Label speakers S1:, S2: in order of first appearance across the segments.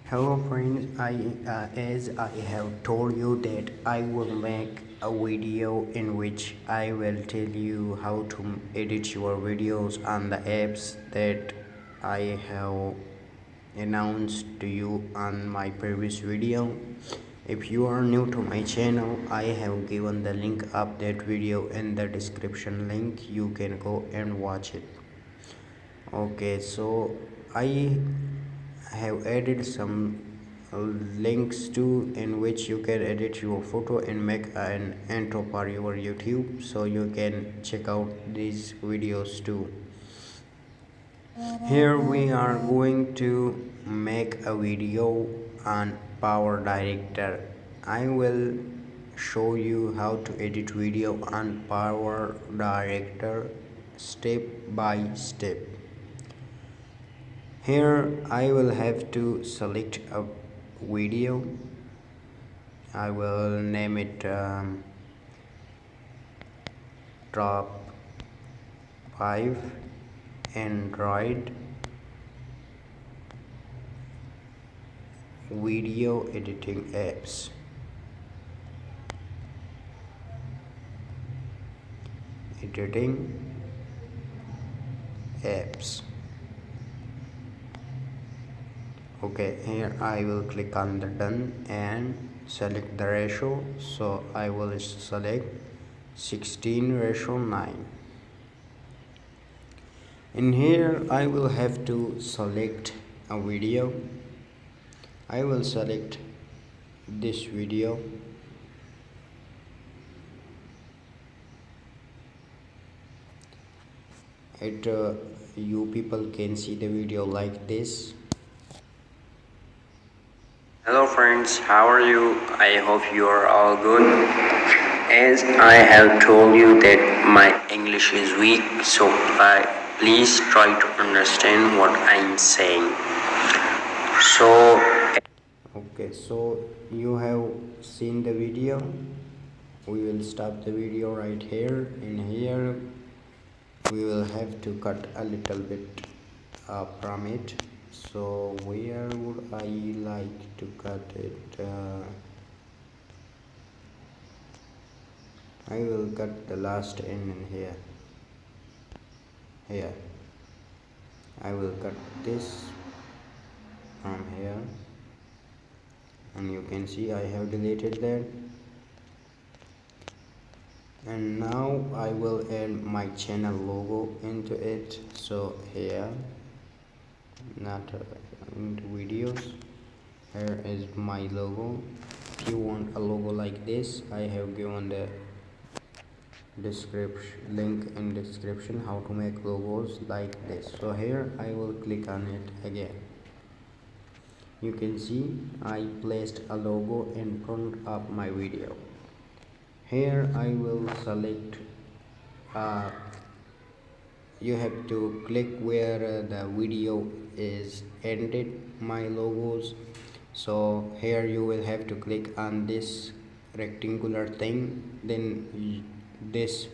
S1: Hello friends, as I have told you that I will make a video in which I will tell you how to edit your videos on the apps that I have announced to you on my previous video. If you are new to my channel, I have given the link of that video in the description link. You can go and watch it. Okay, so I have added some links to in which you can edit your photo and make an intro for your YouTube, so you can check out these videos too. Here we are going to make a video on Power Director. I will show you how to edit video on Power Director step by step. Here I will have to select a video. I will name it top 5 Android video editing apps. Okay, here I will click on the done and select the ratio. So I will select 16:9. In here I will have to select a video. I will select this video. You people can see the video like this. Hello friends, how are you? I hope you are all good. As I have told you that my English is weak, so please try to understand what I'm saying. Okay, so you have seen the video. We will stop the video right here. In here we will have to cut a little bit from it. So where would I like to cut it? I will cut the last end in here. I will cut this from here, and you can see I have deleted that. And now I will add my channel logo into it. So here, not into videos, here is my logo. If you want a logo like this, I have given the link in description how to make logos like this. So here I will click on it again. You can see I placed a logo in front of my video. Here I will select you have to click where the video is ended, my logos. So here you will have to click on this rectangular thing, then this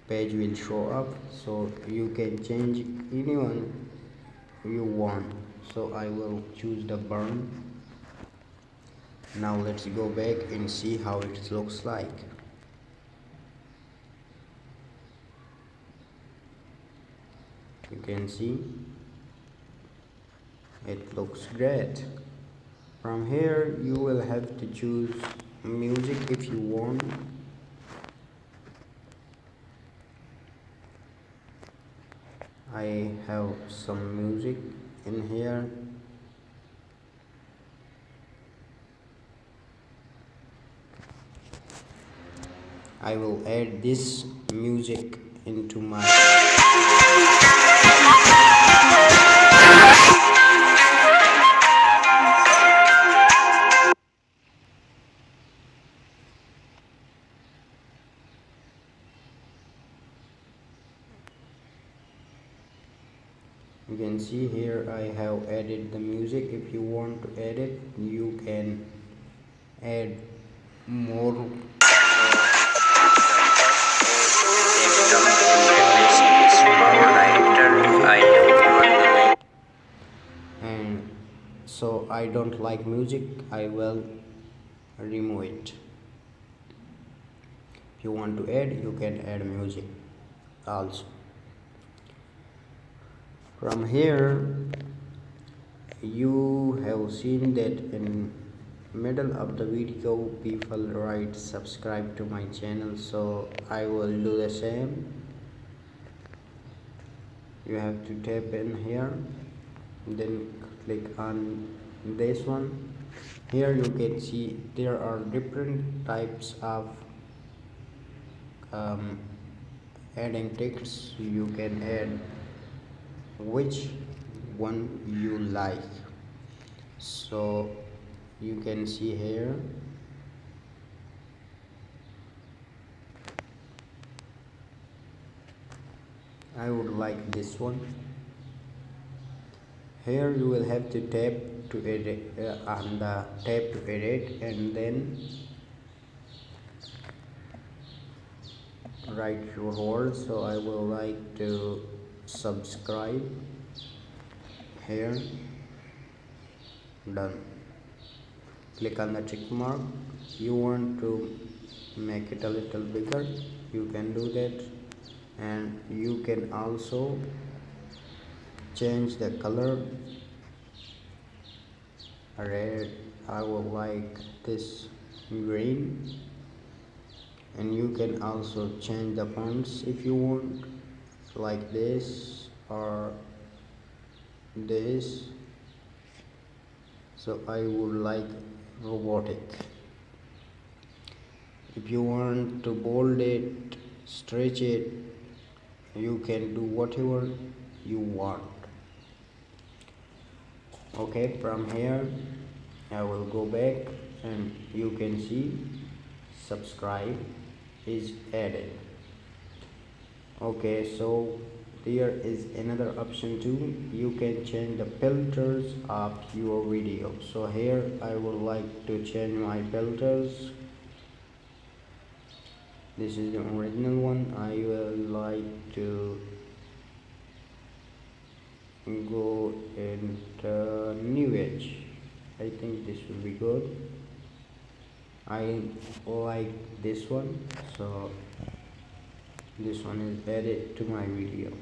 S1: page will show up, so you can change anyone you want. So I will choose the burn. Now let's go back and see how it looks like. You can see it looks great. From here you will have to choose music if you want. I have some music in here. I will add this music into my You can see here I have added the music. If you want to add it, you can add more. And so I don't like music, I will remove it. If you want to add, you can add music also. From here you have seen that in middle of the video people write subscribe to my channel, so I will do the same. You have to tap in here, then click on this one. Here you can see there are different types of adding text. You can add which one you like. So you can see here I would like this one. Here you will have to tap to edit and tap to edit, and then write your words. So I will like to subscribe. Here, done. Click on the tick mark. You want to make it a little bigger, you can do that, and you can also change the color. Red, I will like this green, and you can also change the fonts if you want, like this or this. So I would like robotic. If you want to bold it, stretch it, you can do whatever you want. Okay, from here I will go back, and you can see subscribe is added. Okay, so there is another option too. You can change the filters of your video. So here I would like to change my filters. This is the original one. I will like to go into new age. I think this will be good. I like this one, so this one is added to my video.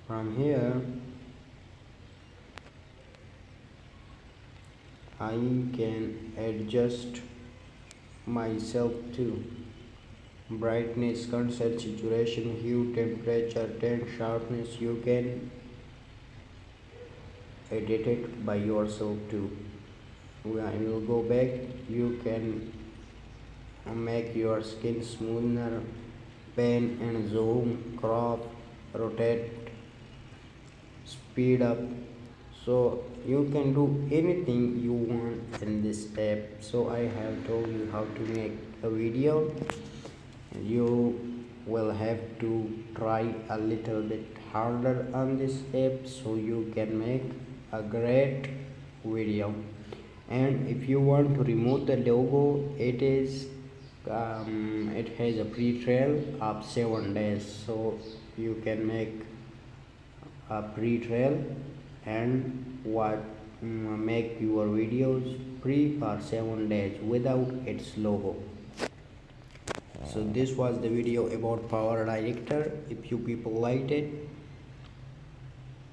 S1: From here I can adjust myself too. Brightness, contrast, saturation, hue, temperature, tint, sharpness. You can edit it by yourself too. When I will go back, you can make your skin smoother, pan and zoom, crop, rotate, speed up. So you can do anything you want in this app. So I have told you how to make a video. You will have to try a little bit harder on this app so you can make a great video. And if you want to remove the logo, it has a free trial of 7 days. So you can make a free trial and make your videos free for 7 days without its logo. So this was the video about Power Director. If you people liked it,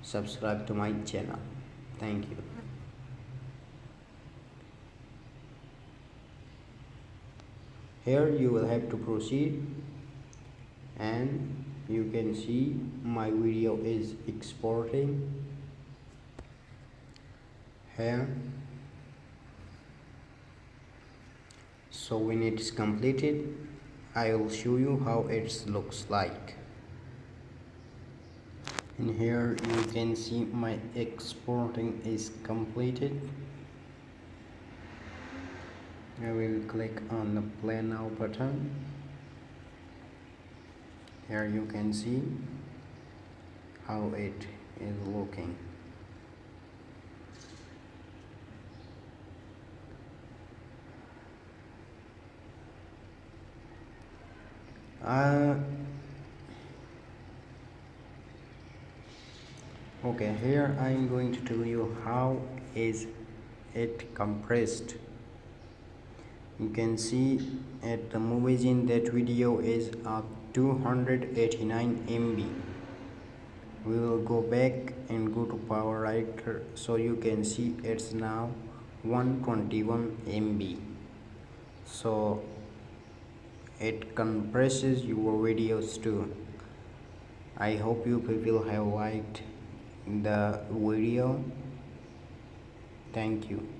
S1: subscribe to my channel. Thank you. Here you will have to proceed, and you can see my video is exporting here. So when it is completed, I will show you how it looks like. In here you can see my exporting is completed. I will click on the play now button. Here you can see how it is looking. uh, okay, here I'm going to tell you how is it compressed. You can see at the movies in that video is 289 MB. We will go back and go to power writer, so you can see it's now 121 MB. So it compresses your videos too. I hope you people have liked the video. Thank you.